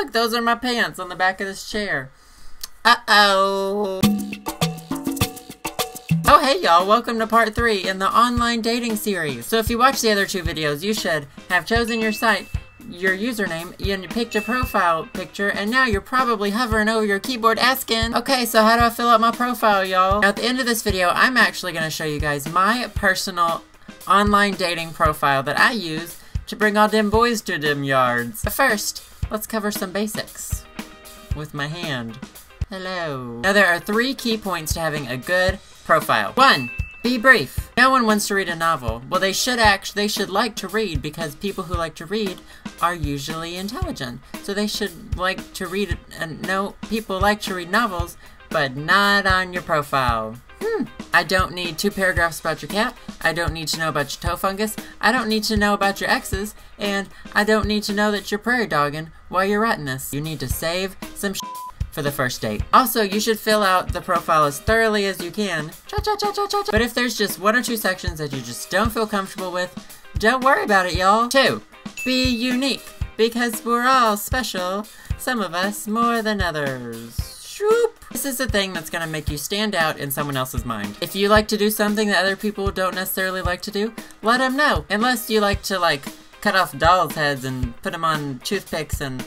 look, those are my pants on the back of this chair. Uh-oh. Oh, hey y'all, welcome to part 3 in the online dating series. So if you watched the other 2 videos, you should have chosen your site, your username, you picked your profile picture, and now you're probably hovering over your keyboard asking, okay, so how do I fill out my profile, y'all? Now at the end of this video, I'm actually going to show you guys my personal online dating profile that I use to bring all them boys to them yards. But first, let's cover some basics with my hand. Hello. Now there are 3 key points to having a good profile. 1. Be brief. No one wants to read a novel. Well, they should like to read, because people who like to read are usually intelligent. So they should like to read, and no, people like to read novels, but not on your profile. I don't need 2 paragraphs about your cat. I don't need to know about your toe fungus. I don't need to know about your exes. And I don't need to know that you're prairie dogging while you're writing this. You need to save some shit for the first date. Also, you should fill out the profile as thoroughly as you can. Cha-cha-cha-cha-cha-cha. But if there's just 1 or 2 sections that you just don't feel comfortable with, don't worry about it, y'all. 2. Be unique, because we're all special. Some of us more than others. Shoop. This is the thing that's gonna make you stand out in someone else's mind. If you like to do something that other people don't necessarily like to do, let them know. Unless you like to, cut off dolls' heads and put them on toothpicks and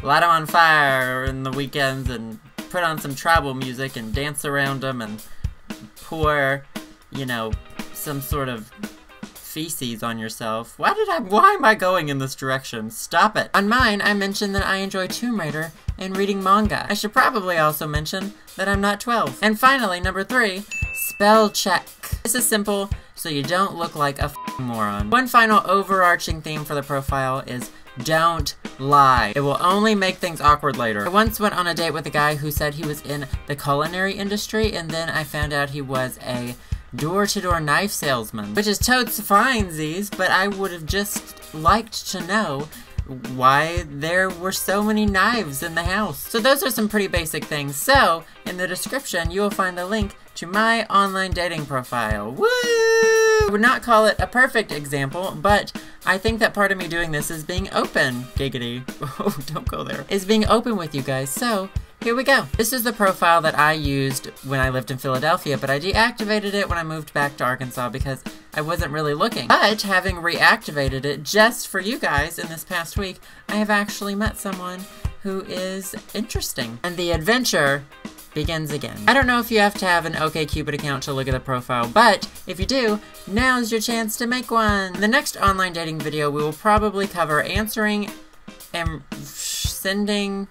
light them on fire in the weekends and put on some tribal music and dance around them and pour, some sort of feces on yourself. Why am I going in this direction? Stop it. On mine, I mentioned that I enjoy Tomb Raider and reading manga. I should probably also mention that I'm not 12. And finally, number 3, spell check. This is simple, so you don't look like a f***ing moron. One final overarching theme for the profile is don't lie. It will only make things awkward later. I once went on a date with a guy who said he was in the culinary industry, and then I found out he was a door-to-door knife salesman. Which is totes finesies, but I would have just liked to know why there were so many knives in the house. So those are some pretty basic things. So, in the description, you will find a link to my online dating profile. Woo! I would not call it a perfect example, but I think that part of me doing this is being open. Giggity. Oh, don't go there. Is being open with you guys. So, here we go. This is the profile that I used when I lived in Philadelphia, but I deactivated it when I moved back to Arkansas because I wasn't really looking. But having reactivated it just for you guys in this past week, I have actually met someone who is interesting. And the adventure begins again. I don't know if you have to have an okcupid account to look at the profile, but if you do, now's your chance to make one. In the next online dating video, we will probably cover answering and sending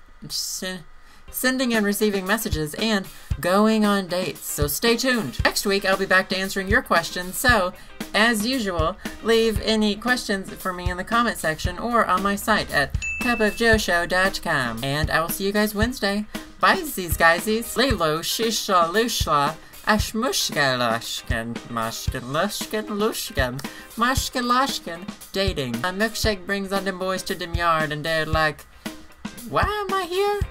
and receiving messages, and going on dates, so stay tuned. Next week, I'll be back to answering your questions, so, as usual, leave any questions for me in the comment section or on my site at cupofjoeshow.com. And I will see you guys Wednesday. Bye, these guysies. Lilo, shisha, lushla, ashmushka, lushkin, dating. A milkshake brings on them boys to them yard, and they're like, why am I here?